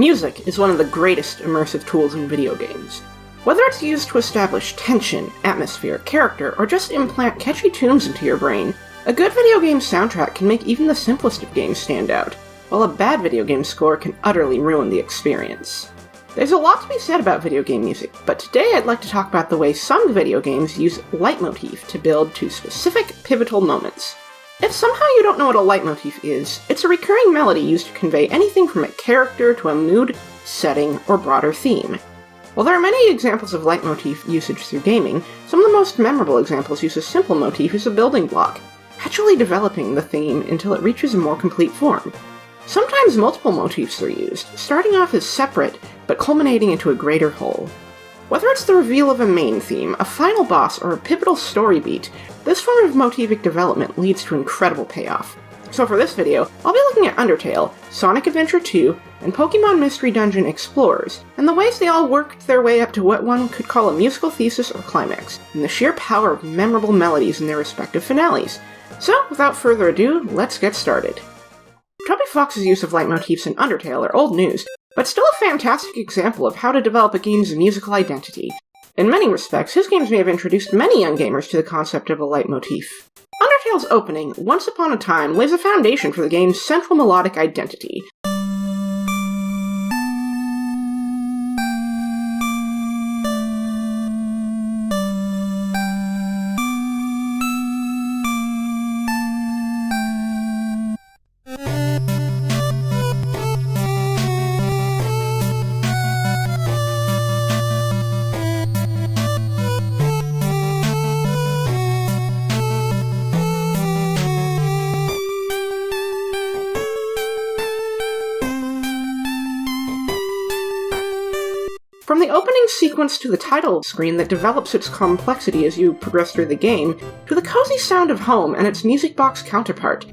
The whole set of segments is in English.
Music is one of the greatest immersive tools in video games. Whether it's used to establish tension, atmosphere, character, or just implant catchy tunes into your brain, a good video game soundtrack can make even the simplest of games stand out, while a bad video game score can utterly ruin the experience. There's a lot to be said about video game music, but today I'd like to talk about the way some video games use Leitmotif to build to specific pivotal moments. If somehow you don't know what a leitmotif is, it's a recurring melody used to convey anything from a character to a mood, setting, or broader theme. While there are many examples of leitmotif usage through gaming, some of the most memorable examples use a simple motif as a building block, gradually developing the theme until it reaches a more complete form. Sometimes multiple motifs are used, starting off as separate, but culminating into a greater whole. Whether it's the reveal of a main theme, a final boss, or a pivotal story beat, this form of motivic development leads to incredible payoff. So for this video, I'll be looking at Undertale, Sonic Adventure 2, and Pokemon Mystery Dungeon Explorers, and the ways they all worked their way up to what one could call a musical thesis or climax, and the sheer power of memorable melodies in their respective finales. So, without further ado, let's get started. Toby Fox's use of leitmotifs in Undertale are old news, but still a fantastic example of how to develop a game's musical identity. In many respects, his games may have introduced many young gamers to the concept of a leitmotif. Undertale's opening, Once Upon a Time, lays a foundation for the game's central melodic identity. From the opening sequence to the title screen that develops its complexity as you progress through the game, to the cozy sound of home and its music box counterpart,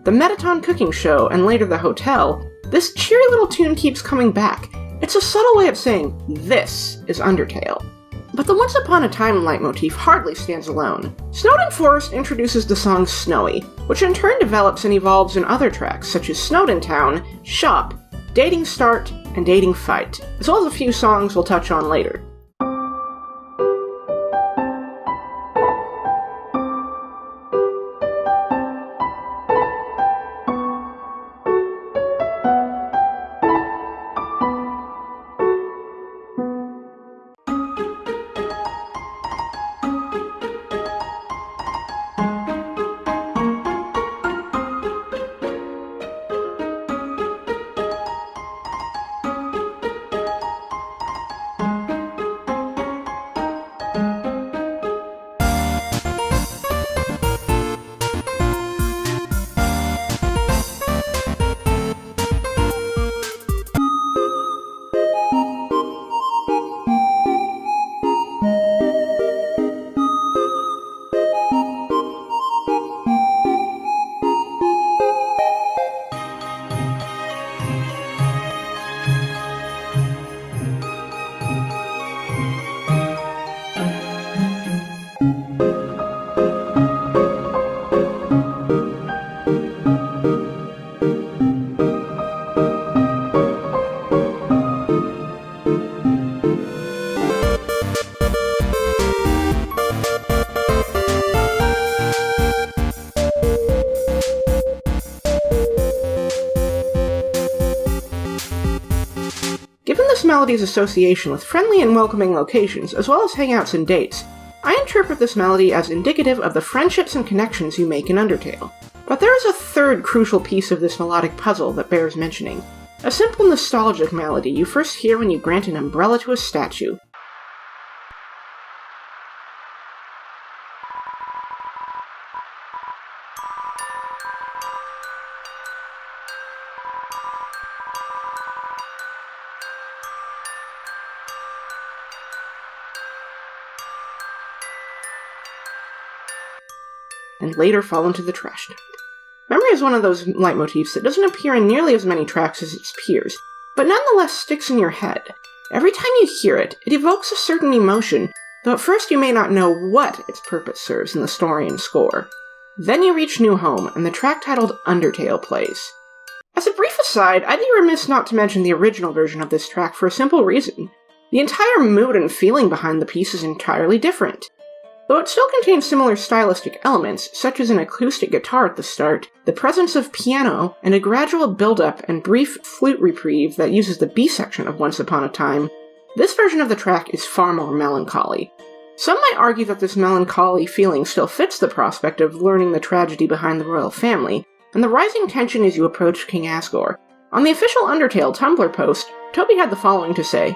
the Metaton cooking show, and later the hotel, this cheery little tune keeps coming back. It's a subtle way of saying, this is Undertale. But the Once Upon a Time leitmotif hardly stands alone. Snowdin Forest introduces the song Snowy, which in turn develops and evolves in other tracks such as Snowdin Town, Shop, Dating Start, and Dating Fight, as well as a few songs we'll touch on later. Given this melody's association with friendly and welcoming locations, as well as hangouts and dates, I interpret this melody as indicative of the friendships and connections you make in Undertale. But there is a third crucial piece of this melodic puzzle that bears mentioning. A simple nostalgic melody you first hear when you grant an umbrella to a statue. And later fall into the trash dump. Memory is one of those leitmotifs that doesn't appear in nearly as many tracks as its peers, but nonetheless sticks in your head. Every time you hear it, it evokes a certain emotion, though at first you may not know what its purpose serves in the story and score. Then you reach New Home, and the track titled Undertale plays. As a brief aside, I'd be remiss not to mention the original version of this track for a simple reason. The entire mood and feeling behind the piece is entirely different. Though it still contains similar stylistic elements, such as an acoustic guitar at the start, the presence of piano, and a gradual build-up and brief flute reprieve that uses the B section of Once Upon a Time, this version of the track is far more melancholy. Some might argue that this melancholy feeling still fits the prospect of learning the tragedy behind the royal family, and the rising tension as you approach King Asgore. On the official Undertale Tumblr post, Toby had the following to say: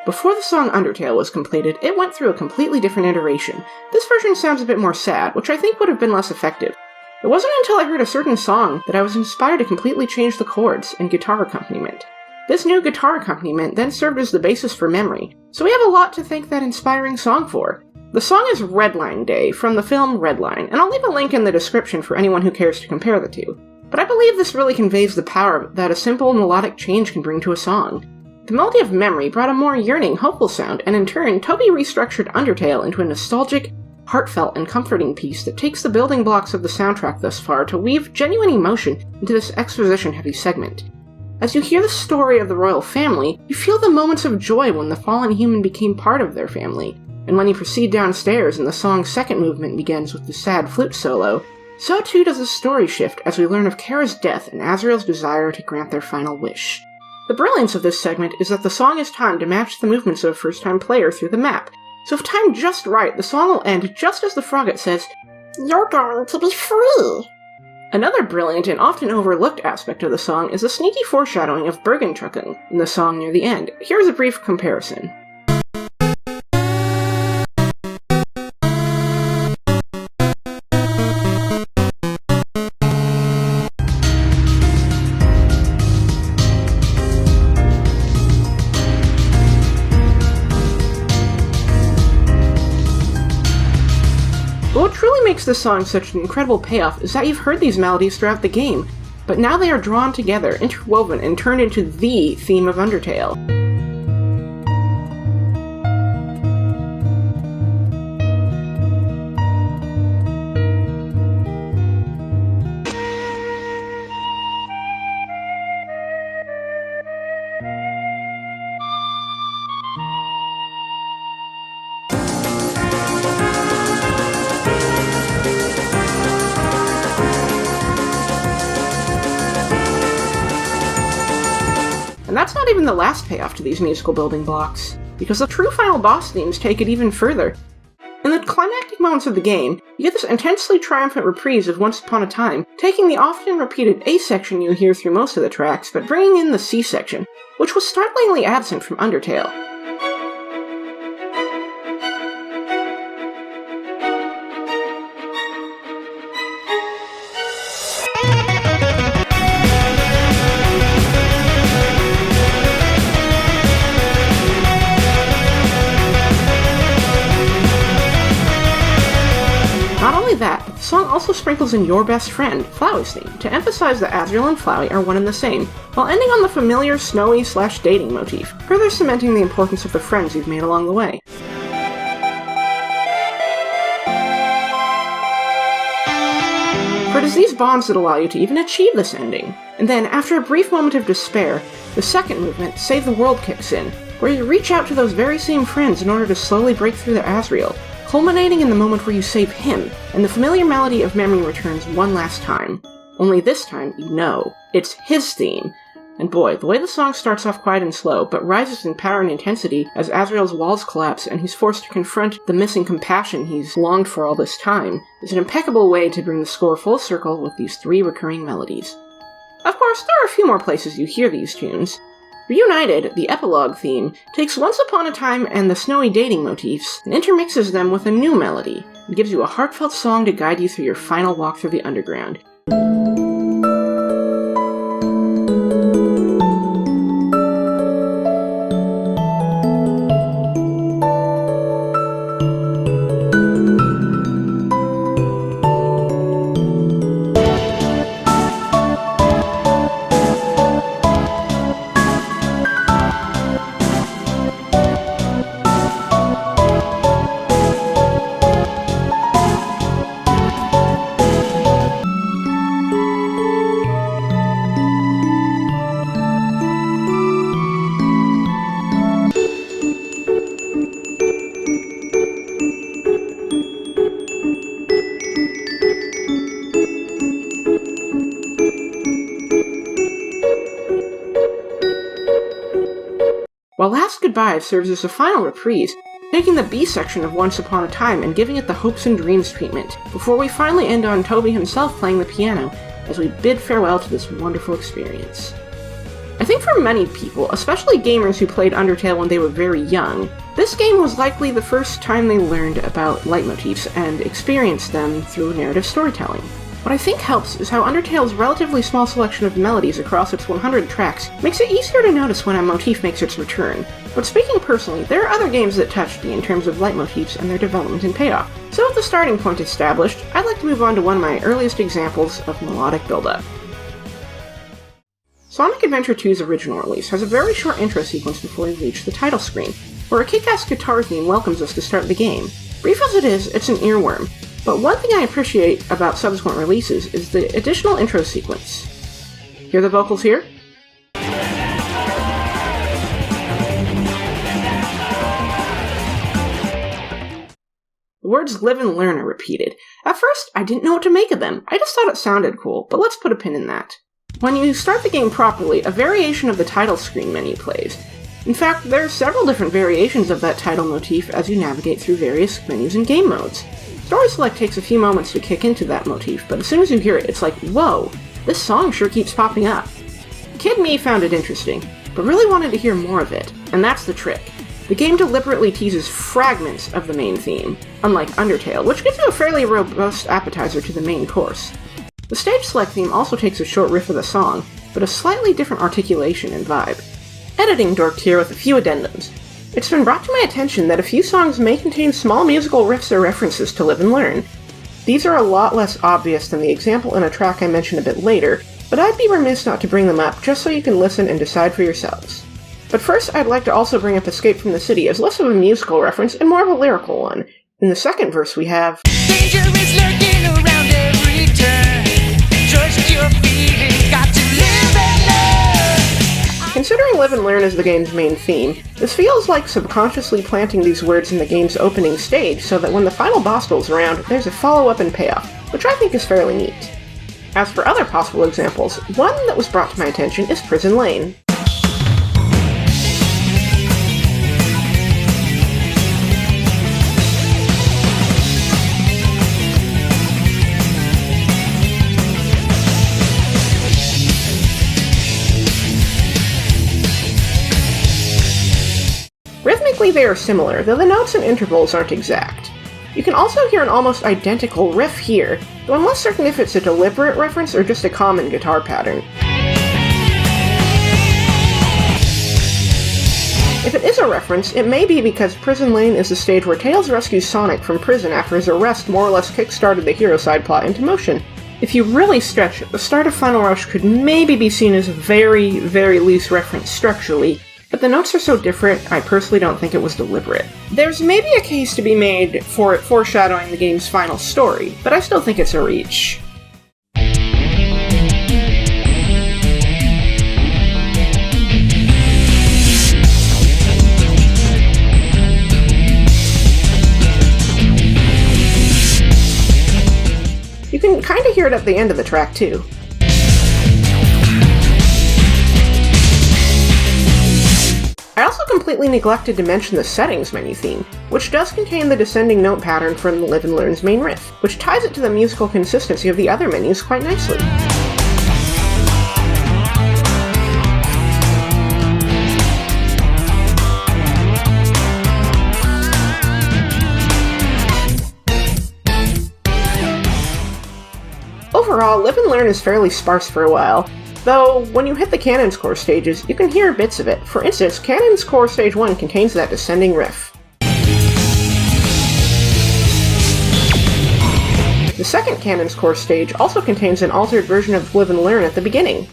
"Before the song Undertale was completed, it went through a completely different iteration. This version sounds a bit more sad, which I think would have been less effective. It wasn't until I heard a certain song that I was inspired to completely change the chords and guitar accompaniment. This new guitar accompaniment then served as the basis for Memory, so we have a lot to thank that inspiring song for." The song is Redline Day from the film Redline, and I'll leave a link in the description for anyone who cares to compare the two. But I believe this really conveys the power that a simple melodic change can bring to a song. The melody of Memory brought a more yearning, hopeful sound, and in turn, Toby restructured Undertale into a nostalgic, heartfelt, and comforting piece that takes the building blocks of the soundtrack thus far to weave genuine emotion into this exposition-heavy segment. As you hear the story of the royal family, you feel the moments of joy when the fallen human became part of their family, and when you proceed downstairs and the song's second movement begins with the sad flute solo, so too does the story shift as we learn of Kara's death and Azriel's desire to grant their final wish. The brilliance of this segment is that the song is timed to match the movements of a first-time player through the map, so if timed just right, the song will end just as the frogget says, "You're going to be free!" Another brilliant and often overlooked aspect of the song is the sneaky foreshadowing of Bergentrucken in the song near the end. Here's a brief comparison. But what truly makes this song such an incredible payoff is that you've heard these melodies throughout the game, but now they are drawn together, interwoven, and turned into the theme of Undertale. And that's not even the last payoff to these musical building blocks, because the true final boss themes take it even further. In the climactic moments of the game, you get this intensely triumphant reprise of Once Upon a Time, taking the often repeated A section you hear through most of the tracks, but bringing in the C section, which was startlingly absent from Undertale. Not only that, but the song also sprinkles in Your Best Friend, Flowey's theme, to emphasize that Azriel and Flowey are one and the same, while ending on the familiar snowy/dating motif, further cementing the importance of the friends you've made along the way. For it is these bonds that allow you to even achieve this ending. And then, after a brief moment of despair, the second movement, Save the World, kicks in, where you reach out to those very same friends in order to slowly break through to Azriel, culminating in the moment where you save him, and the familiar melody of Memory returns one last time. Only this time, you know, it's his theme. And boy, the way the song starts off quiet and slow, but rises in power and intensity as Azriel's walls collapse and he's forced to confront the missing compassion he's longed for all this time, is an impeccable way to bring the score full circle with these three recurring melodies. Of course, there are a few more places you hear these tunes. Reunited, the epilogue theme, takes Once Upon a Time and the snowy dating motifs and intermixes them with a new melody, and gives you a heartfelt song to guide you through your final walk through the underground. while Last Goodbye serves as a final reprise, taking the B section of Once Upon a Time and giving it the hopes and dreams treatment, before we finally end on Toby himself playing the piano as we bid farewell to this wonderful experience. I think for many people, especially gamers who played Undertale when they were very young, this game was likely the first time they learned about leitmotifs and experienced them through narrative storytelling. What I think helps is how Undertale's relatively small selection of melodies across its 100 tracks makes it easier to notice when a motif makes its return. But speaking personally, there are other games that touched me in terms of leitmotifs and their development and payoff. So with the starting point established, I'd like to move on to one of my earliest examples of melodic buildup. Sonic Adventure 2's original release has a very short intro sequence before we reach the title screen, where a kick-ass guitar theme welcomes us to start the game. Brief as it is, it's an earworm, but one thing I appreciate about subsequent releases is the additional intro sequence. Hear the vocals here? The words live and learn are repeated. At first, I didn't know what to make of them. I just thought it sounded cool, but let's put a pin in that. When you start the game properly, a variation of the title screen menu plays. In fact, there are several different variations of that title motif as you navigate through various menus and game modes. Story Select takes a few moments to kick into that motif, but as soon as you hear it, it's like, whoa, this song sure keeps popping up. Kid me found it interesting, but really wanted to hear more of it, and that's the trick. The game deliberately teases fragments of the main theme, unlike Undertale, which gives you a fairly robust appetizer to the main course. The Stage Select theme also takes a short riff of the song, but a slightly different articulation and vibe. Editing dorked here with a few addendums. It's been brought to my attention that a few songs may contain small musical riffs or references to Live and Learn. These are a lot less obvious than the example in a track I mention a bit later, but I'd be remiss not to bring them up just so you can listen and decide for yourselves. But first, I'd like to also bring up Escape from the City as less of a musical reference and more of a lyrical one. In the second verse we have Danger is lurking around every turn. Trust your feelings, got to live and learn. Considering Live and Learn is the game's main theme, this feels like subconsciously planting these words in the game's opening stage so that when the final boss rolls around, there's a follow-up and payoff, which I think is fairly neat. As for other possible examples, one that was brought to my attention is Prison Lane. Rhythmically they are similar, though the notes and intervals aren't exact. You can also hear an almost identical riff here, though I'm less certain if it's a deliberate reference or just a common guitar pattern. If it is a reference, it may be because Prison Lane is the stage where Tails rescues Sonic from prison after his arrest more or less kick-started the hero side plot into motion. If you really stretch it, the start of Final Rush could maybe be seen as a very, very loose reference structurally, but the notes are so different, I personally don't think it was deliberate. There's maybe a case to be made for it foreshadowing the game's final story, but I still think it's a reach. You can kinda hear it at the end of the track, too. I also completely neglected to mention the Settings menu theme, which does contain the descending note pattern from Live and Learn's main riff, which ties it to the musical consistency of the other menus quite nicely. Overall, Live and Learn is fairly sparse for a while, though when you hit the Canon's Core stages, you can hear bits of it. For instance, Canon's Core Stage 1 contains that descending riff. The second Canon's Core stage also contains an altered version of Live and Learn at the beginning.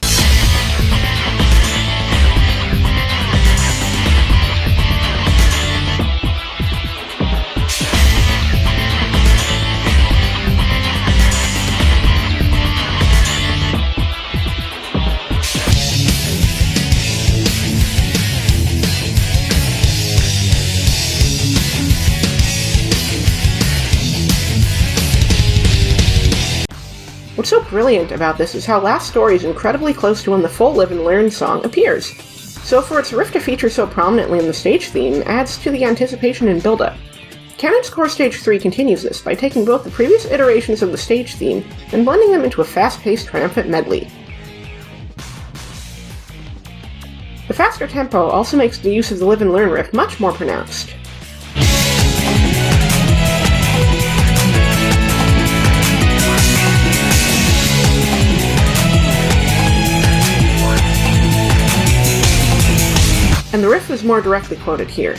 What's so brilliant about this is how Last Story is incredibly close to when the full Live and Learn song appears. so for its riff to feature so prominently in the stage theme adds to the anticipation in Buildup. Canon's Core Stage 3 continues this by taking both the previous iterations of the stage theme and blending them into a fast-paced, triumphant medley. The faster tempo also makes the use of the Live and Learn riff much more pronounced. And the riff is more directly quoted here.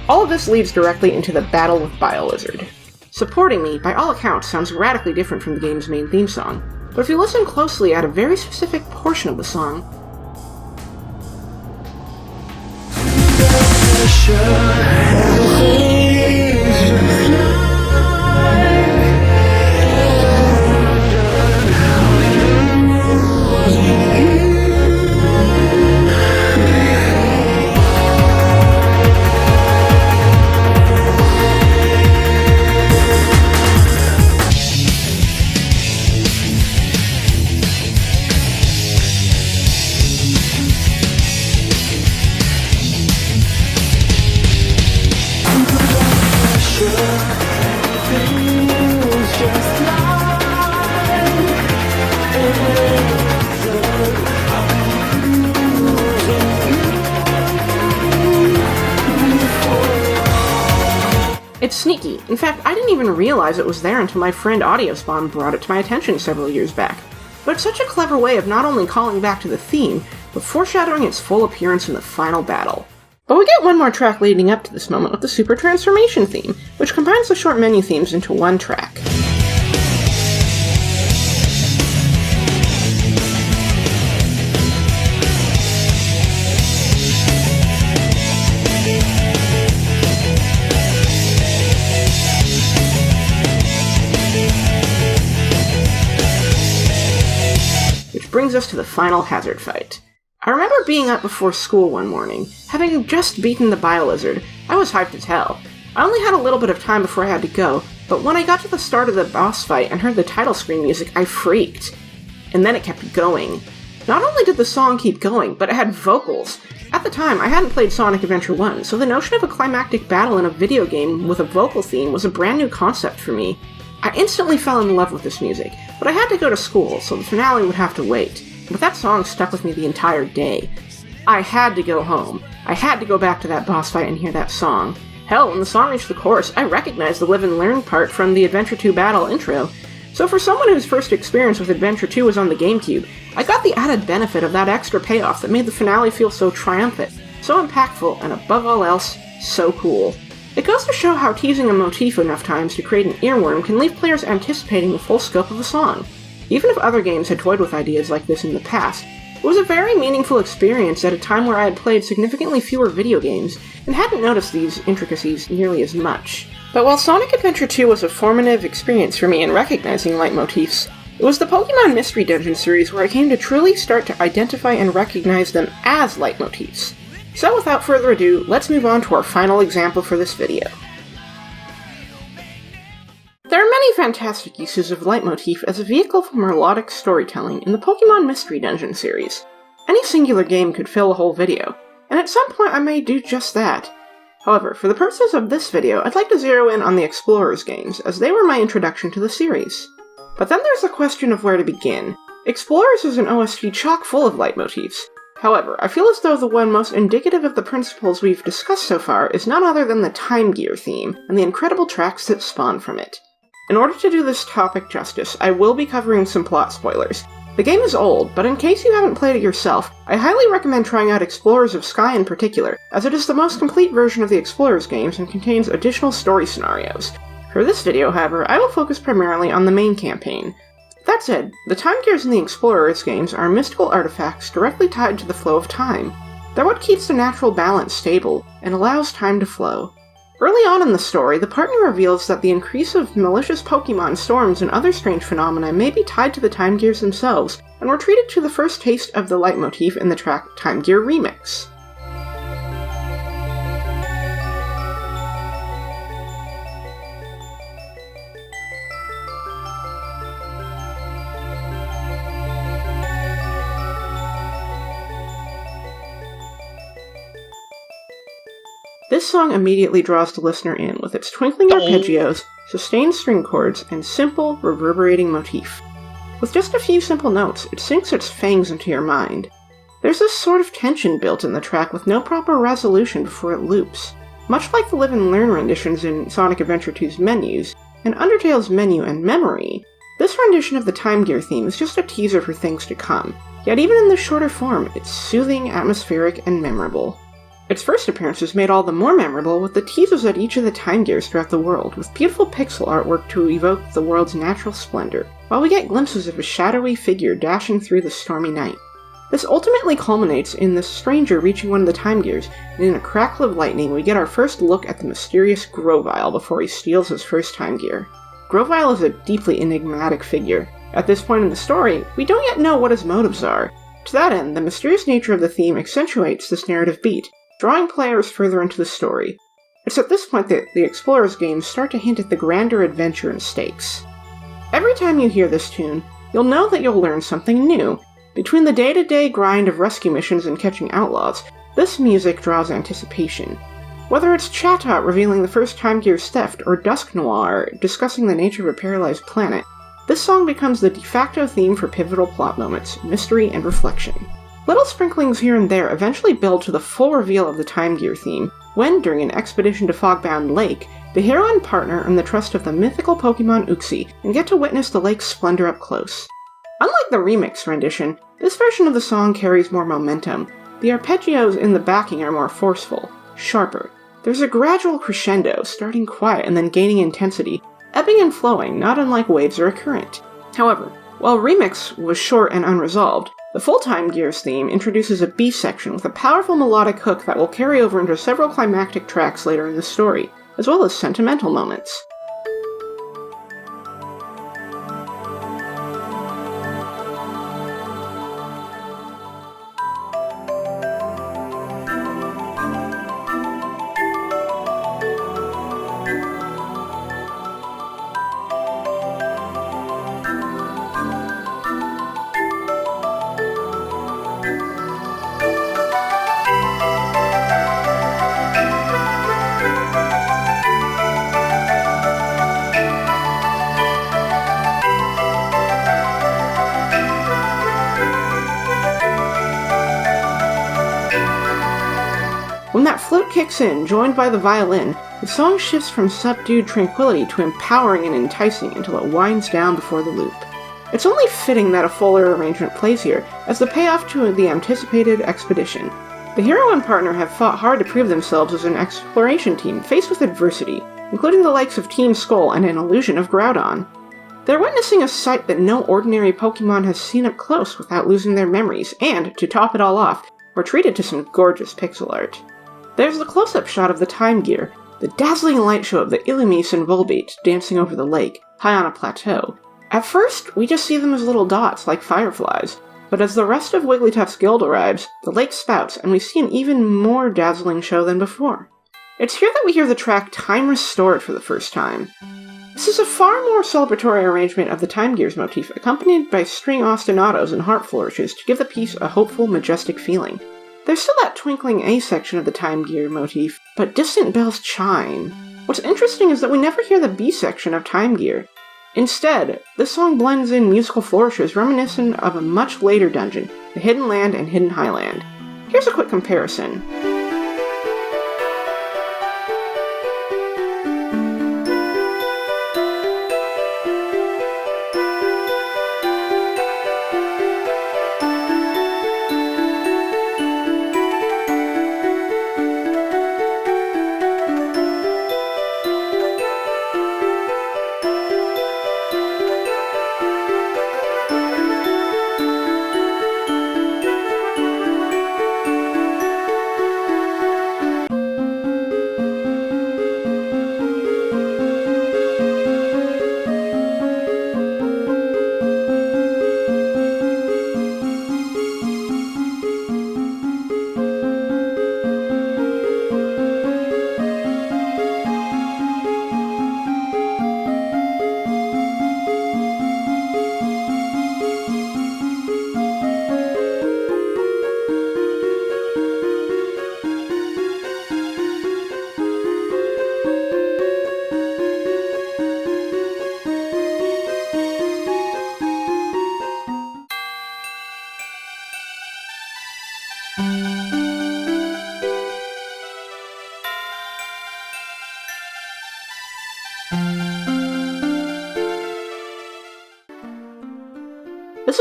All of this leads directly into the battle with BioLizard. Supporting Me, by all accounts, sounds radically different from the game's main theme song, but if you listen closely at a very specific portion of the song, it's sneaky. In fact, I didn't even realize it was there until my friend AudioSpawn brought it to my attention several years back. But it's such a clever way of not only calling back to the theme, but foreshadowing its full appearance in the final battle. But we get one more track leading up to this moment with the Super Transformation theme, which combines the short menu themes into one track. Brings us to the final hazard fight. I remember being up before school one morning. Having just beaten the BioLizard, I was hyped as hell. I only had a little bit of time before I had to go, but when I got to the start of the boss fight and heard the title screen music, I freaked. And then it kept going. Not only did the song keep going, but it had vocals. At the time, I hadn't played Sonic Adventure 1, so the notion of a climactic battle in a video game with a vocal theme was a brand new concept for me. I instantly fell in love with this music, but I had to go to school, so the finale would have to wait. But that song stuck with me the entire day. I had to go home. I had to go back to that boss fight and hear that song. Hell, when the song reached the chorus, I recognized the Live and Learn part from the Adventure 2 battle intro. So for someone whose first experience with Adventure 2 was on the GameCube, I got the added benefit of that extra payoff that made the finale feel so triumphant, so impactful, and above all else, so cool. It goes to show how teasing a motif enough times to create an earworm can leave players anticipating the full scope of a song. Even if other games had toyed with ideas like this in the past, it was a very meaningful experience at a time where I had played significantly fewer video games and hadn't noticed these intricacies nearly as much. But while Sonic Adventure 2 was a formative experience for me in recognizing leitmotifs, it was the Pokemon Mystery Dungeon series where I came to truly start to identify and recognize them as leitmotifs. So without further ado, let's move on to our final example for this video. There are many fantastic uses of leitmotif as a vehicle for melodic storytelling in the Pokemon Mystery Dungeon series. Any singular game could fill a whole video, and at some point I may do just that. However, for the purposes of this video, I'd like to zero in on the Explorers games, as they were my introduction to the series. But then there's the question of where to begin. Explorers is an OST chock full of leitmotifs. However, I feel as though the one most indicative of the principles we've discussed so far is none other than the Time Gear theme, and the incredible tracks that spawn from it. In order to do this topic justice, I will be covering some plot spoilers. The game is old, but in case you haven't played it yourself, I highly recommend trying out Explorers of Sky in particular, as it is the most complete version of the Explorers games and contains additional story scenarios. For this video, however, I will focus primarily on the main campaign. That said, the Time Gears in the Explorers games are mystical artifacts directly tied to the flow of time. They're what keeps the natural balance stable, and allows time to flow. Early on in the story, the partner reveals that the increase of malicious Pokemon, storms, and other strange phenomena may be tied to the Time Gears themselves, and we're treated to the first taste of the leitmotif in the track Time Gear Remix. This song immediately draws the listener in with its twinkling arpeggios, sustained string chords, and simple, reverberating motif. With just a few simple notes, it sinks its fangs into your mind. There's this sort of tension built in the track with no proper resolution before it loops. Much like the Live and Learn renditions in Sonic Adventure 2's menus, and Undertale's menu and memory, this rendition of the Time Gear theme is just a teaser for things to come, yet even in this shorter form, it's soothing, atmospheric, and memorable. Its first appearance is made all the more memorable with the teasers at each of the Time Gears throughout the world, with beautiful pixel artwork to evoke the world's natural splendor, while we get glimpses of a shadowy figure dashing through the stormy night. This ultimately culminates in the stranger reaching one of the Time Gears, and in a crackle of lightning we get our first look at the mysterious Grovyle before he steals his first Time Gear. Grovyle is a deeply enigmatic figure. At this point in the story, we don't yet know what his motives are. To that end, the mysterious nature of the theme accentuates this narrative beat, drawing players further into the story. It's at this point that the Explorers games start to hint at the grander adventure and stakes. Every time you hear this tune, you'll know that you'll learn something new. Between the day-to-day grind of rescue missions and catching outlaws, this music draws anticipation. Whether it's Chatot revealing the first Time Gear's theft, or Dusk Noir discussing the nature of a paralyzed planet, this song becomes the de facto theme for pivotal plot moments, mystery, and reflection. Little sprinklings here and there eventually build to the full reveal of the Time Gear theme, when, during an expedition to Fogbound Lake, the hero and partner earn the trust of the mythical Pokemon Uxie and get to witness the lake's splendor up close. Unlike the remix rendition, this version of the song carries more momentum. The arpeggios in the backing are more forceful, sharper. There's a gradual crescendo, starting quiet and then gaining intensity, ebbing and flowing, not unlike waves or a current. However, while Remix was short and unresolved, the full Time Gears theme introduces a B section with a powerful melodic hook that will carry over into several climactic tracks later in the story, as well as sentimental moments. When that flute kicks in, joined by the violin, the song shifts from subdued tranquility to empowering and enticing until it winds down before the loop. It's only fitting that a fuller arrangement plays here, as the payoff to the anticipated expedition. The hero and partner have fought hard to prove themselves as an exploration team faced with adversity, including the likes of Team Skull and an illusion of Groudon. They're witnessing a sight that no ordinary Pokemon has seen up close without losing their memories, and, to top it all off, we're treated to some gorgeous pixel art. There's the close-up shot of the Time Gear, the dazzling light show of the Illumise and Volbeat dancing over the lake, high on a plateau. At first, we just see them as little dots like fireflies, but as the rest of Wigglytuff's guild arrives, the lake spouts and we see an even more dazzling show than before. It's here that we hear the track Time Restored for the first time. This is a far more celebratory arrangement of the Time Gears motif, accompanied by string ostinatos and harp flourishes to give the piece a hopeful, majestic feeling. There's still that twinkling A section of the Time Gear motif, but distant bells chime. What's interesting is that we never hear the B section of Time Gear. Instead, this song blends in musical flourishes reminiscent of a much later dungeon, the Hidden Land and Hidden Highland. Here's a quick comparison.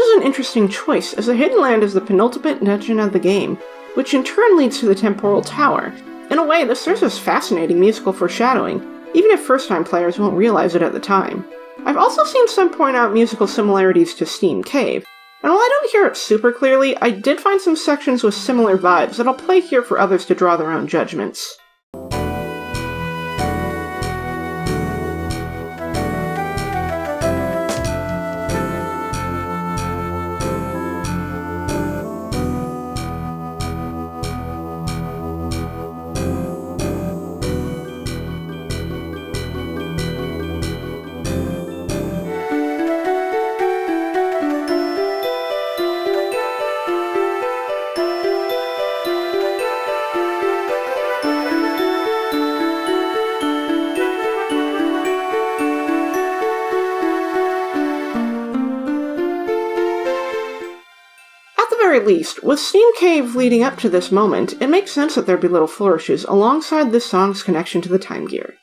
is an interesting choice, as the Hidden Land is the penultimate dungeon of the game, which in turn leads to the Temporal Tower. In a way, this serves as fascinating musical foreshadowing, even if first-time players won't realize it at the time. I've also seen some point out musical similarities to Steam Cave, and while I don't hear it super clearly, I did find some sections with similar vibes that I'll play here for others to draw their own judgments. At least, with Steam Cave leading up to this moment, it makes sense that there be little flourishes alongside this song's connection to the Time Gear.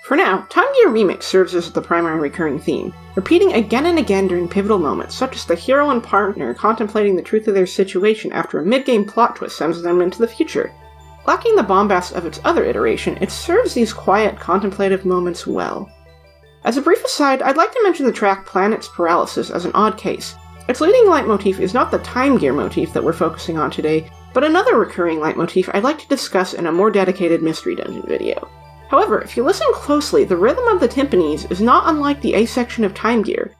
For now, Time Gear Remix serves as the primary recurring theme, repeating again and again during pivotal moments, such as the hero and partner contemplating the truth of their situation after a mid-game plot twist sends them into the future. Lacking the bombast of its other iteration, it serves these quiet, contemplative moments well. As a brief aside, I'd like to mention the track Planet's Paralysis as an odd case. Its leading leitmotif is not the Time Gear motif that we're focusing on today, but another recurring leitmotif I'd like to discuss in a more dedicated Mystery Dungeon video. However, if you listen closely, the rhythm of the timpanis is not unlike the A section of Time Gear.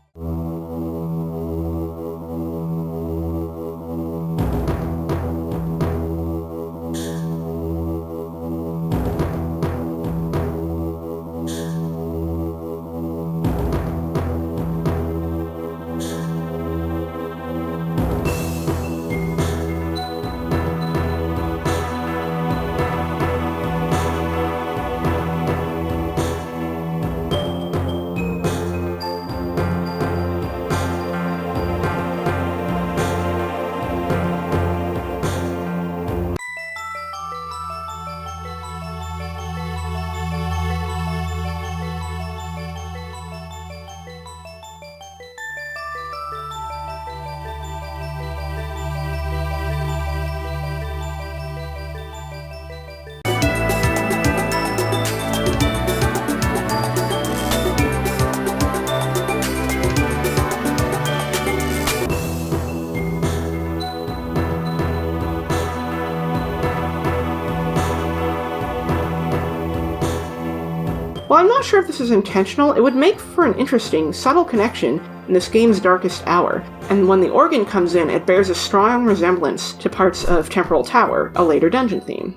While I'm not sure if this is intentional, it would make for an interesting, subtle connection in this game's darkest hour, and when the organ comes in, it bears a strong resemblance to parts of Temporal Tower, a later dungeon theme.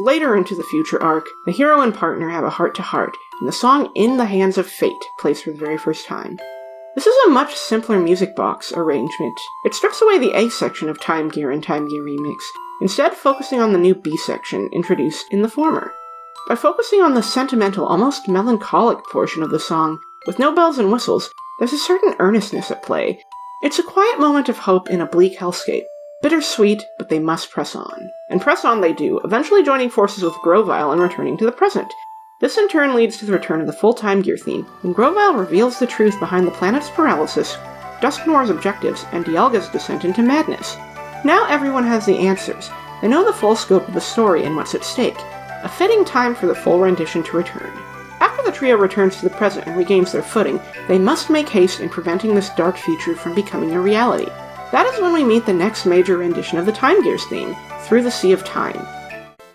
Later into the future arc, the hero and partner have a heart-to-heart, and the song In the Hands of Fate plays for the very first time. This is a much simpler music box arrangement. It strips away the A section of Time Gear and Time Gear Remix, instead focusing on the new B section introduced in the former. By focusing on the sentimental, almost melancholic portion of the song, with no bells and whistles, there's a certain earnestness at play. It's a quiet moment of hope in a bleak hellscape. Bittersweet, but they must press on. And press on they do, eventually joining forces with Grovyle and returning to the present. This in turn leads to the return of the full Time Gear theme, when Grovyle reveals the truth behind the planet's paralysis, Dusknoir's objectives, and Dialga's descent into madness. Now everyone has the answers. They know the full scope of the story and what's at stake. A fitting time for the full rendition to return. After the trio returns to the present and regains their footing, they must make haste in preventing this dark future from becoming a reality. That is when we meet the next major rendition of the Time Gears theme, Through the Sea of Time.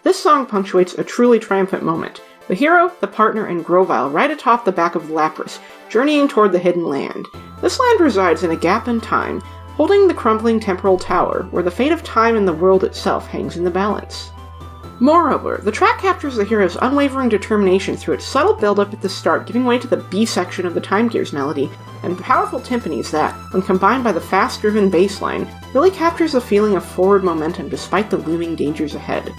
This song punctuates a truly triumphant moment. The hero, the partner, and Grovyle ride atop the back of Lapras, journeying toward the Hidden Land. This land resides in a gap in time, holding the crumbling temporal tower, where the fate of time and the world itself hangs in the balance. Moreover, the track captures the hero's unwavering determination through its subtle build-up at the start, giving way to the B section of the Time Gears melody, and powerful timpanis that, when combined by the fast-driven bass line, really captures the feeling of forward momentum despite the looming dangers ahead.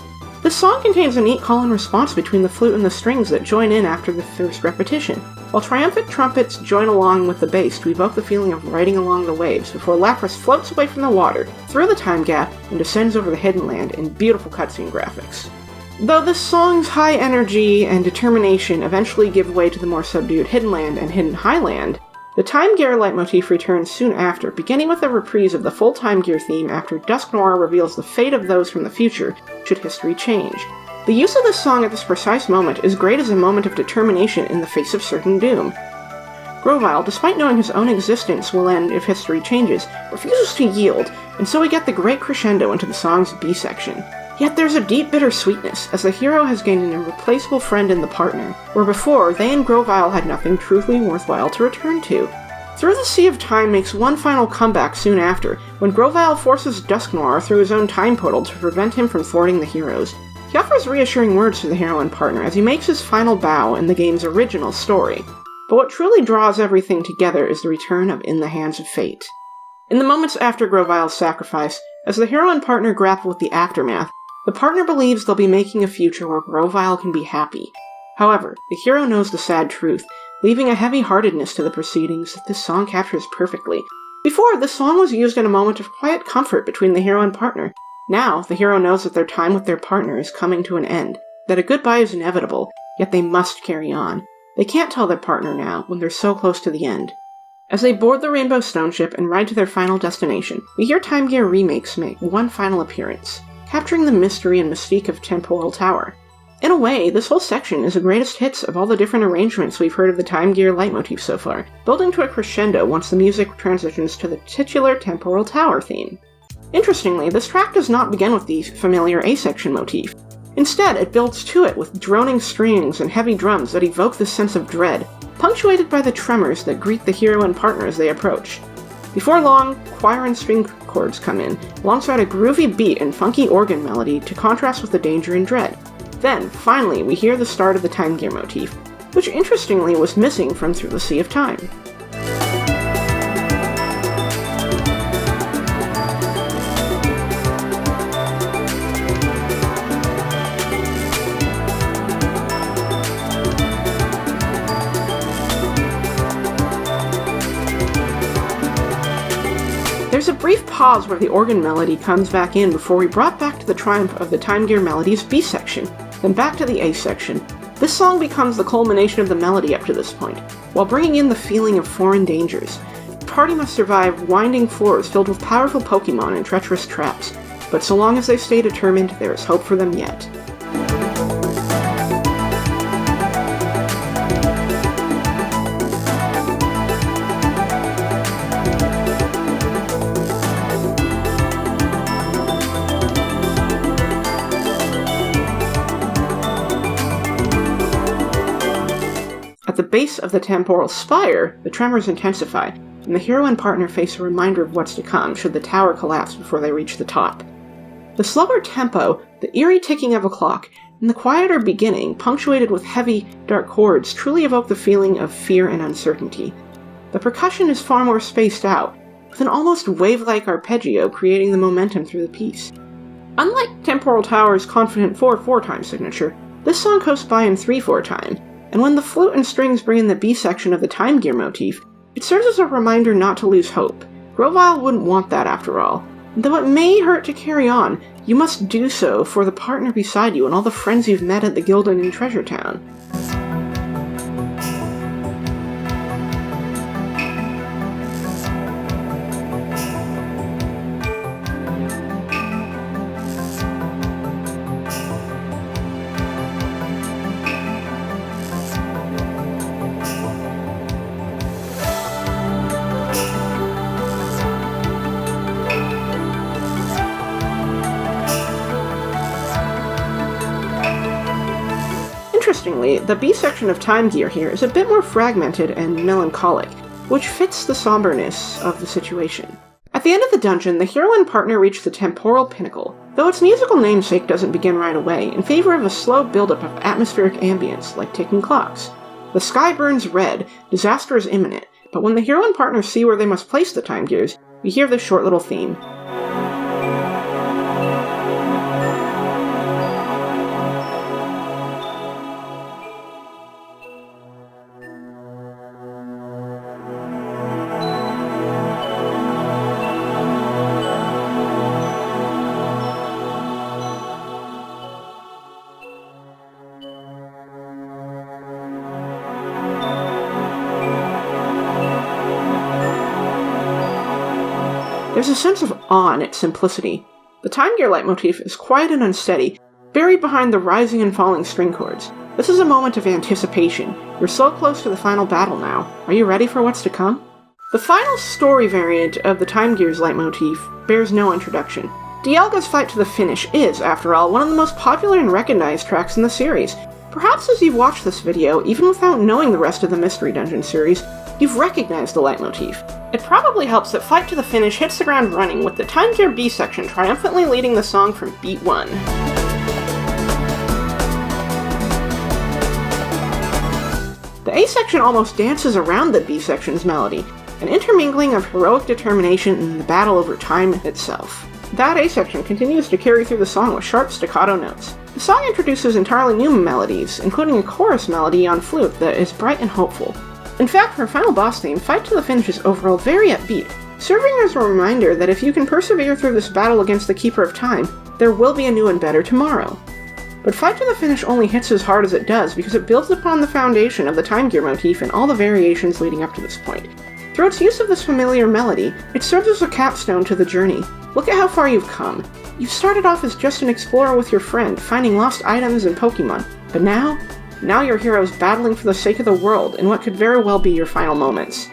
This song contains a neat call-and-response between the flute and the strings that join in after the first repetition, while triumphant trumpets join along with the bass to evoke the feeling of riding along the waves before Lapras floats away from the water, through the time gap, and descends over the hidden land in beautiful cutscene graphics. Though the song's high energy and determination eventually give way to the more subdued Hidden Land and Hidden Highland, the Time Gear leitmotif returns soon after, beginning with a reprise of the full Time Gear theme after Dusk Noir reveals the fate of those from the future should history change. The use of this song at this precise moment is great as a moment of determination in the face of certain doom. Grovyle, despite knowing his own existence will end if history changes, refuses to yield, and so we get the great crescendo into the song's B section. Yet there's a deep bittersweetness, as the hero has gained an irreplaceable friend in the partner, where before, they and Grovyle had nothing truly worthwhile to return to. Through the Sea of Time makes one final comeback soon after, when Grovyle forces Dusk Noir through his own time portal to prevent him from thwarting the heroes. He offers reassuring words to the hero and partner as he makes his final bow in the game's original story. But what truly draws everything together is the return of In the Hands of Fate. In the moments after Grovyle's sacrifice, as the hero and partner grapple with the aftermath, the partner believes they'll be making a future where Grovyle can be happy. However, the hero knows the sad truth, leaving a heavy-heartedness to the proceedings that this song captures perfectly. Before, this song was used in a moment of quiet comfort between the hero and partner. Now, the hero knows that their time with their partner is coming to an end, that a goodbye is inevitable, yet they must carry on. They can't tell their partner now, when they're so close to the end. As they board the Rainbow Stone Ship and ride to their final destination, we hear Time Gear remakes make one final appearance, capturing the mystery and mystique of Temporal Tower. In a way, this whole section is the greatest hits of all the different arrangements we've heard of the Time Gear leitmotif so far, building to a crescendo once the music transitions to the titular Temporal Tower theme. Interestingly, this track does not begin with the familiar A-section motif. Instead, it builds to it with droning strings and heavy drums that evoke this sense of dread, punctuated by the tremors that greet the hero and partner as they approach. Before long, choir and string chords come in, alongside a groovy beat and funky organ melody to contrast with the danger and dread. Then, finally, we hear the start of the Time Gear motif, which interestingly was missing from Through the Sea of Time. There's a brief pause where the organ melody comes back in before we brought back to the triumph of the Time Gear melody's B section, then back to the A section. This song becomes the culmination of the melody up to this point, while bringing in the feeling of foreign dangers. The party must survive winding floors filled with powerful Pokemon and treacherous traps, but so long as they stay determined, there is hope for them yet. At the base of the temporal spire, the tremors intensify, and the hero and partner face a reminder of what's to come should the tower collapse before they reach the top. The slower tempo, the eerie ticking of a clock, and the quieter beginning, punctuated with heavy, dark chords, truly evoke the feeling of fear and uncertainty. The percussion is far more spaced out, with an almost wave-like arpeggio creating the momentum through the piece. Unlike Temporal Tower's confident 4/4 time signature, this song coasts by in 3/4 time, and when the flute and strings bring in the B section of the Time Gear motif, it serves as a reminder not to lose hope. Grovyle wouldn't want that after all. And though it may hurt to carry on, you must do so for the partner beside you and all the friends you've met at the Gildan in Treasure Town. Interestingly, the B section of Time Gear here is a bit more fragmented and melancholic, which fits the somberness of the situation. At the end of the dungeon, the hero and partner reach the temporal pinnacle, though its musical namesake doesn't begin right away, in favor of a slow buildup of atmospheric ambience like ticking clocks. The sky burns red, disaster is imminent, but when the hero and partner see where they must place the Time Gears, we hear this short little theme. There's a sense of awe in its simplicity. The Time Gear leitmotif is quiet and unsteady, buried behind the rising and falling string chords. This is a moment of anticipation. You're so close to the final battle now. Are you ready for what's to come? The final story variant of the Time Gear's leitmotif bears no introduction. Dialga's fight to the finish is, after all, one of the most popular and recognized tracks in the series. Perhaps as you've watched this video, even without knowing the rest of the Mystery Dungeon series, you've recognized the leitmotif. It probably helps that Fight to the Finish hits the ground running with the Time Gear B section triumphantly leading the song from beat 1. The A section almost dances around the B section's melody, an intermingling of heroic determination and the battle over time itself. That A section continues to carry through the song with sharp staccato notes. The song introduces entirely new melodies, including a chorus melody on flute that is bright and hopeful. In fact, for a final boss theme, Fight to the Finish is overall very upbeat, serving as a reminder that if you can persevere through this battle against the Keeper of Time, there will be a new and better tomorrow. But Fight to the Finish only hits as hard as it does because it builds upon the foundation of the Time Gear motif and all the variations leading up to this point. Through its use of this familiar melody, it serves as a capstone to the journey. Look at how far you've come. You've started off as just an explorer with your friend, finding lost items and Pokemon, but now you're heroes battling for the sake of the world in what could very well be your final moments.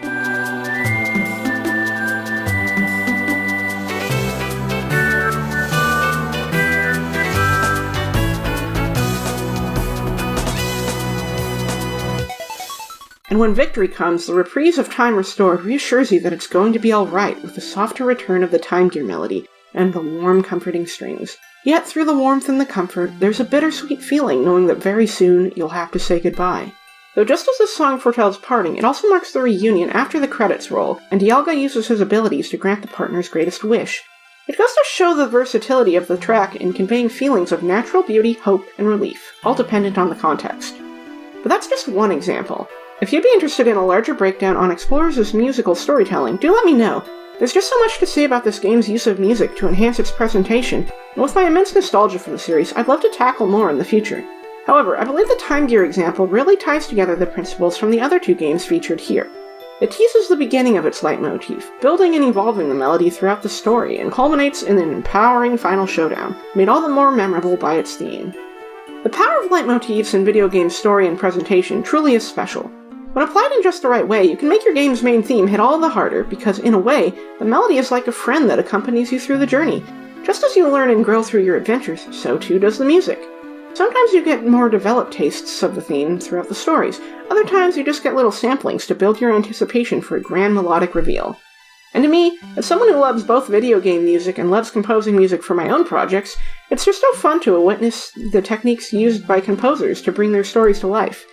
And when victory comes, the reprise of Time Restored reassures you that it's going to be alright with the softer return of the Time Gear melody and the warm, comforting strings. Yet through the warmth and the comfort, there's a bittersweet feeling knowing that very soon you'll have to say goodbye. Though just as this song foretells parting, it also marks the reunion after the credits roll, and Dialga uses his abilities to grant the partner's greatest wish. It goes to show the versatility of the track in conveying feelings of natural beauty, hope, and relief, all dependent on the context. But that's just one example. If you'd be interested in a larger breakdown on Explorers' musical storytelling, do let me know. There's just so much to say about this game's use of music to enhance its presentation, and with my immense nostalgia for the series, I'd love to tackle more in the future. However, I believe the Time Gear example really ties together the principles from the other two games featured here. It teases the beginning of its leitmotif, building and evolving the melody throughout the story, and culminates in an empowering final showdown, made all the more memorable by its theme. The power of leitmotifs in video game story and presentation truly is special. When applied in just the right way, you can make your game's main theme hit all the harder because, in a way, the melody is like a friend that accompanies you through the journey. Just as you learn and grow through your adventures, so too does the music. Sometimes you get more developed tastes of the theme throughout the stories, other times you just get little samplings to build your anticipation for a grand melodic reveal. And to me, as someone who loves both video game music and loves composing music for my own projects, it's just so fun to witness the techniques used by composers to bring their stories to life.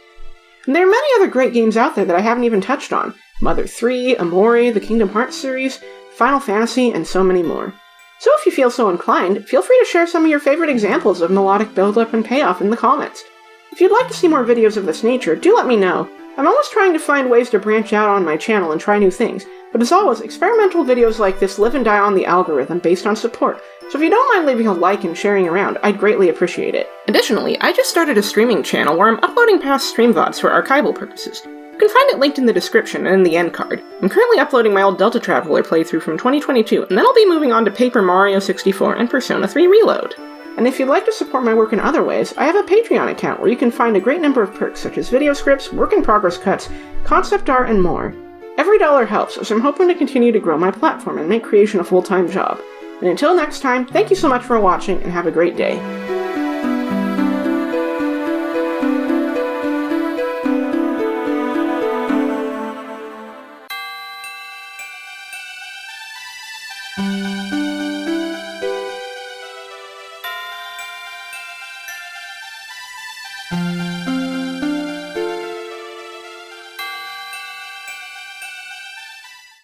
And there are many other great games out there that I haven't even touched on. Mother 3, Amori, the Kingdom Hearts series, Final Fantasy, and so many more. So if you feel so inclined, feel free to share some of your favorite examples of melodic buildup and payoff in the comments. If you'd like to see more videos of this nature, do let me know. I'm always trying to find ways to branch out on my channel and try new things, but as always, experimental videos like this live and die on the algorithm based on support, so if you don't mind leaving a like and sharing around, I'd greatly appreciate it. Additionally, I just started a streaming channel where I'm uploading past stream VODs for archival purposes. You can find it linked in the description and in the end card. I'm currently uploading my old Delta Traveler playthrough from 2022, and then I'll be moving on to Paper Mario 64 and Persona 3 Reload. And if you'd like to support my work in other ways, I have a Patreon account where you can find a great number of perks such as video scripts, work-in-progress cuts, concept art, and more. Every dollar helps, as I'm hoping to continue to grow my platform and make creation a full-time job. And until next time, thank you so much for watching, and have a great day.